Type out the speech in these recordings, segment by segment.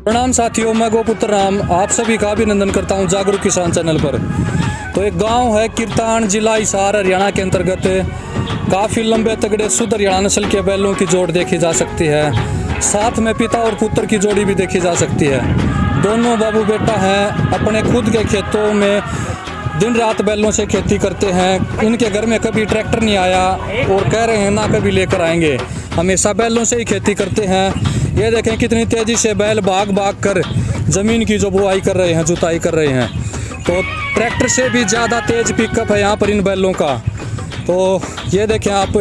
प्रणाम साथियों, मैं गोपुत्र राम आप सभी का अभिनंदन करता हूं जागरूक किसान चैनल पर। तो एक गांव है किरतान, जिला हिसार, हरियाणा के अंतर्गत। काफ़ी लंबे तगड़े शुद्ध हरियाणा नस्ल के बैलों की जोड़ देखी जा सकती है। साथ में पिता और पुत्र की जोड़ी भी देखी जा सकती है। दोनों बाबू बेटा हैं, अपने खुद के खेतों में दिन रात बैलों से खेती करते हैं। इनके घर में कभी ट्रैक्टर नहीं आया और कह रहे हैं ना कभी लेकर आएंगे, हमेशा बैलों से ही खेती करते हैं। ये देखें कितनी तेज़ी से बैल भाग भाग कर ज़मीन की जो बुआई कर रहे हैं, जुताई कर रहे हैं। तो ट्रैक्टर से भी ज़्यादा तेज़ पिकअप है यहाँ पर इन बैलों का। तो ये देखें आप,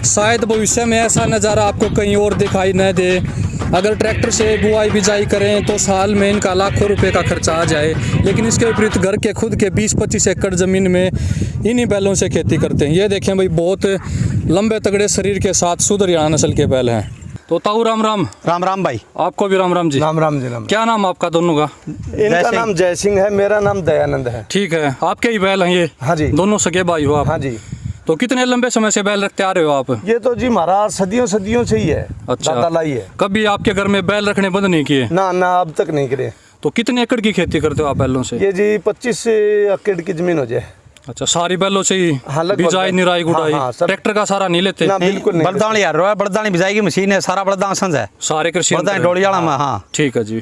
शायद भविष्य में ऐसा नज़ारा आपको कहीं और दिखाई न दे। अगर ट्रैक्टर से बुआई बिजाई करें तो साल में इनका लाखों रुपए का खर्चा आ जाए, लेकिन इसके विपरीत घर के खुद के 20-25 एकड़ ज़मीन में इन्हीं बैलों से खेती करते हैं। ये देखें भाई, बहुत लंबे तगड़े शरीर के साथ शुद्ध हरियाणा नस्ल के बैल हैं। तो ताऊ राम राम। राम राम भाई। आपको भी राम राम जी। राम राम जी। राम। क्या नाम आपका दोनों का? इनका नाम जय सिंह है, मेरा नाम दयानंद है। ठीक है, आपके ही बैल हैं ये? हाँ जी। दोनों सगे भाई हो आप? हाँ जी। तो कितने लंबे समय से बैल रखते आ रहे हो आप? ये तो जी हमारा सदियों सदियों से ही है। अच्छा, दादा लाई है। कभी आपके घर में बैल रखने बंद नहीं किए? ना ना, अब तक नहीं करे। तो कितने एकड़ की खेती करते हो आप बैलों से? ये जी 25 एकड़ की जमीन हो जाए। अच्छा, सारी बैलों से ही? हाँ, बिजाई निराई गुड़ाई? हाँ, ट्रैक्टर का सारा नहीं लेते? ना, बिल्कुल नहीं। बलदान यार रो है, बलदानी बिजाई की मशीन है, सारा बलदान संज है, सारे कृषि बलदान डोली वाला में। हाँ ठीक है जी।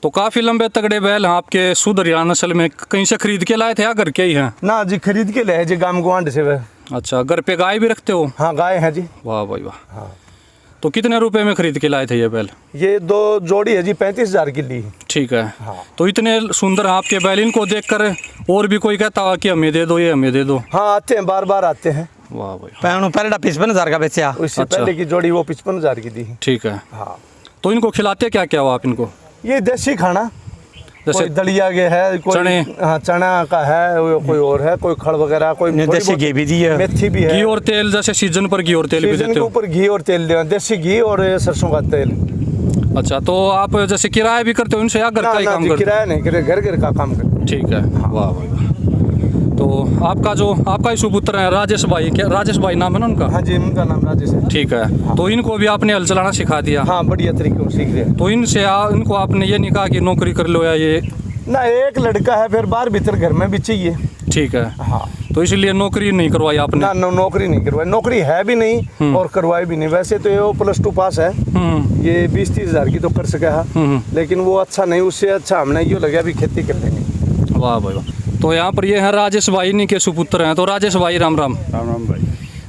तो काफी लंबे तगड़े बैल हैं आपके, शुद्ध हरियाणा नस्ल में। कहीं से खरीद के लाए थे या घर के ही हैं? ना जी, खरीद के ले जी, गांव गुआंढ से वह। अच्छा, घर पे गाय भी रखते हो? हाँ, गाय है जी। वाह भाई वाह। हाँ। तो कितने रुपए में खरीद के लाए थे ये बैल? ये 2 जोड़ी है जी, 35,000 की ली। ठीक है। हाँ। तो इतने सुंदर आपके बैल, इनको देखकर और भी कोई कहता है कि हमें दे दो, ये हमें दे दो? हाँ, आते हैं, बार बार आते हैं। वाह भाई। पहले 55,000 का बेचा। उससे अच्छा। पहले की जोड़ी वो 55,000 की दी। ठीक है। हाँ। तो इनको खिलाते क्या क्या हो आप इनको? ये देसी खाना, जैसे कोई दलिया के है, कोई चने। हाँ, चना का है, कोई और है, कोई खड़ वगैरह, कोई देसी घी भी दी है, मेथी भी है। घी और तेल, जैसे सीजन पर घी और तेल भी सीजन देते के हो? ऊपर घी और तेल देना, देसी घी और सरसों का तेल। अच्छा, तो आप जैसे किराया भी करते हो इनसे या घर का ही ना काम जी, करते किराया नहीं करे, घर घर का काम करते। ठीक है। वाह भाई वाह। तो आपका ही सुपुत्र है राजेश भाई, क्या राजेश भाई नाम है ना उनका? हाँ जी, उनका नाम राजेश है। ठीक है। तो इनको भी आपने हल चलाना सिखा दिया? हाँ, बढ़िया तरीके से सीख रहे हैं। तो इनको आपने ये नहीं कहा कि नौकरी कर लो या ये? ना, एक लड़का है, फिर बाहर भीतर घर में भी चाहिए। ठीक है। हाँ। तो इसलिए नौकरी नहीं करवाई आपने? ना, नौकरी नहीं करवाई, नौकरी है भी नहीं और करवाई भी नहीं। वैसे तो ये +2 पास है, ये 20-30 हजार की तो कर सका है, लेकिन वो अच्छा नहीं, उससे अच्छा हमने ये लगा भी खेती कर लेंगे। वाह भाई वाह। तो यहाँ पर ये है राजेश भाई, इन्हीं के सुपुत्र हैं। तो राजेश भाई राम राम। राम राम भाई।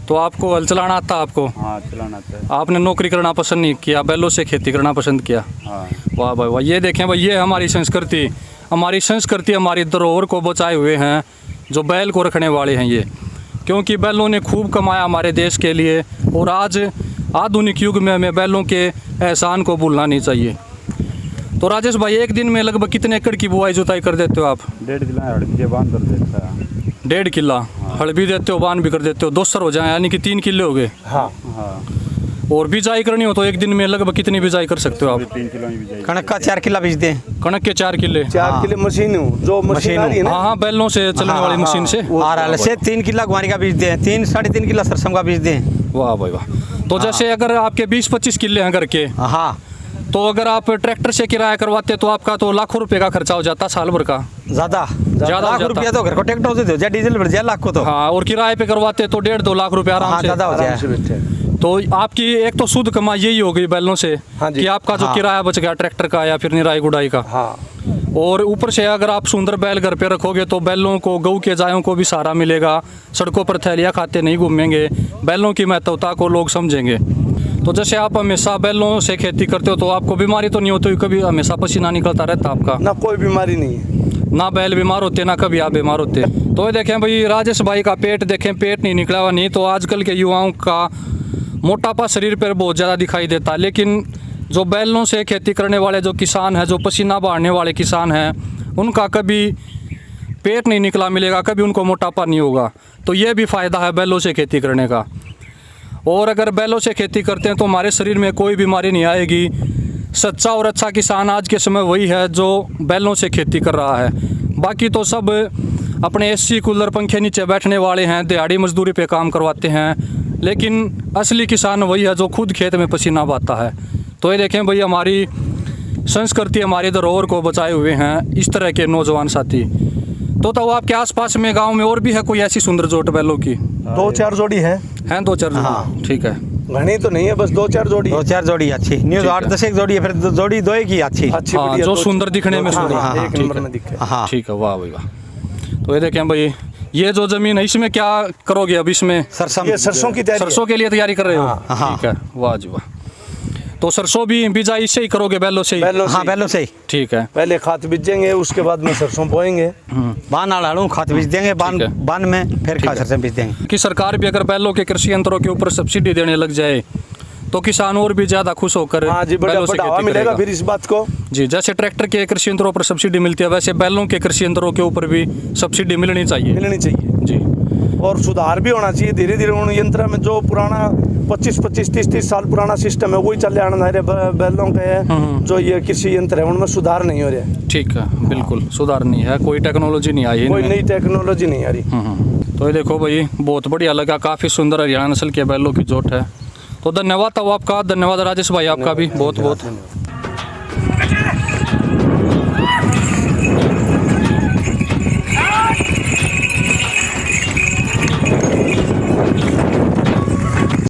तो आपको हल चलाना आता आपको? हाँ, चलाना आता है। आपने नौकरी करना पसंद नहीं किया, बैलों से खेती करना पसंद किया? हाँ। वाह भाई वाह। ये देखें भाई, ये हमारी संस्कृति, हमारी धरोहर को बचाए हुए हैं जो बैल को रखने वाले हैं ये। क्योंकि बैलों ने खूब कमाया हमारे देश के लिए, और आज आधुनिक युग में हमें बैलों के एहसान को भूलना नहीं चाहिए। तो राजेश भाई, एक दिन में लगभग कितने एकड़ की बुआई जुताई कर देते हो आप? 1.5 किला हड़बी बांध कर देता है। 1.5 किला हल भी देते हो, बान भी कर देते हो, 2 सर हो जाए, यानी कि 3 किले हो गए। हाँ। हाँ, और बिजाई करनी हो तो एक दिन में लगभग कितनी बिजाई कर सकते हो आप? 3 किलो की बिजाई। कणक का 4 किला बीज दे। कणक के 4 किले? 4 किले मशीन जो मशीन आ रही है ना। हाँ हाँ, बैलों से चलने वाली मशीन से। और से 3 किला गुआरी का बीज दे, 3-3.5 किला सरसों का बीज दे। वाह भाई वाह। तो जैसे अगर आपके 20-25 किले हैं घर के, हाँ, तो अगर आप ट्रैक्टर से किराया करवाते तो आपका तो लाखों रुपए का खर्चा हो जाता साल भर का? ज्यादा ज्यादा लाख रुपया तो घर को ट्रैक्टर से दो, डीजल बढ़ जाए लाख को तो। हाँ, और किराए पे करवाते तो 1.5-2 लाख रुपए आराम हाँ, से। ज्यादा हो आराम से जाए। बैठे। तो आपकी एक तो शुद्ध कमाई यही हो गई बैलों से, हाँ जी। कि आपका जो हाँ। किराया बच गया ट्रैक्टर का या फिर निराई गुड़ाई का। हाँ। और ऊपर से अगर आप सुंदर बैल घर पे रखोगे तो बैलों को, गऊ के गायों को भी सहारा मिलेगा, सड़कों पर थैलियाँ खाते नहीं घूमेंगे, बैलों की महत्वता को लोग समझेंगे। तो जैसे आप हमेशा बैलों से खेती करते हो तो आपको बीमारी तो नहीं होती कभी? हमेशा पसीना निकलता रहता आपका? ना, कोई बीमारी नहीं है। ना बैल बीमार होते ना कभी आप बीमार होते? तो ये देखें भाई, राजेश भाई का पेट देखें, पेट नहीं निकला हुआ। नहीं तो आजकल के युवाओं का मोटापा शरीर पर बहुत ज़्यादा दिखाई देता, लेकिन जो बैलों से खेती करने वाले जो किसान हैं, जो पसीना बहाने वाले किसान हैं, उनका कभी पेट नहीं निकला मिलेगा, कभी उनको मोटापा नहीं होगा। तो ये भी फ़ायदा है बैलों से खेती करने का। और अगर बैलों से खेती करते हैं तो हमारे शरीर में कोई बीमारी नहीं आएगी। सच्चा और अच्छा किसान आज के समय वही है जो बैलों से खेती कर रहा है। बाकी तो सब अपने एसी कूलर पंखे नीचे बैठने वाले हैं, दिहाड़ी मजदूरी पे काम करवाते हैं, लेकिन असली किसान वही है जो खुद खेत में पसीना बहाता है। तो ये देखें भाई, हमारी संस्कृति हमारे धरोहर को बचाए हुए हैं इस तरह के नौजवान साथी। तो आपके आसपास में गांव में और भी है कोई ऐसी सुंदर जोट बैलों की? 2-4 जोड़ी है। हैं 2-4 जोड़ी? हाँ। ठीक है। घनी तो नहीं है, बस 2-4 जोड़ी। 2-4 जोड़ी अच्छी न्यूज, 8-10 एक जोड़ी है, फिर जोड़ी दो की अच्छी। अच्छी हाँ, बढ़िया, जो 2-4 सुंदर दिखने में सुंदर। हाँ, एक ठीक नंबर है। में दिखे। हाँ ठीक है, वाह भाई वाह। तो ये देखें भाई, ये जो जमीन है इसमें क्या करोगे अब? इसमें सरसों ये सरसों की तैयारी है। सरसों के लिए तैयारी कर रहे हो? हाँ। ठीक है, वाह जी वाह। तो सरसों भी बिजाई इससे ही करोगे, बैलों से ही? बैलों हाँ से। बैलों से ही। ठीक है। पहले खाद बीजेंगे, उसके बाद में सरसों बोएंगे। बान आड़ू खाद बीज देंगे, बान ठीक है। बान में फिर खाद सरसों बीज देंगे। कि सरकार भी अगर बैलों के कृषि यंत्रों के ऊपर सब्सिडी देने लग जाए तो किसान और भी ज्यादा खुश होकर हाँ जी, बड़ा बैलों से बढ़ावा खेती मिलेगा करेगा। फिर इस बात को। जी, जैसे ट्रैक्टर के कृषि यंत्रों पर सब्सिडी मिलती है वैसे बैलों के कृषि यंत्रों के ऊपर भी सब्सिडी मिलनी चाहिए। मिलनी चाहिए जी। और सुधार भी होना चाहिए धीरे धीरे। उन यंत्र में जो पुराना 25-25, 30-30 साल पुराना सिस्टम है वही चले आना है बैलों के। जो ये कृषि यंत्र है उनमें सुधार नहीं हो रहा है। ठीक है, बिल्कुल सुधार नहीं है, कोई टेक्नोलॉजी नहीं आई कोई इनमें। नई टेक्नोलॉजी नहीं आ रही। तो ये देखो भाई, बहुत बढ़िया लगा, काफ़ी सुंदर हरियाणा नस्ल के बैलों की जोट है। तो धन्यवाद था आपका, धन्यवाद राजेश भाई आपका भी बहुत बहुत।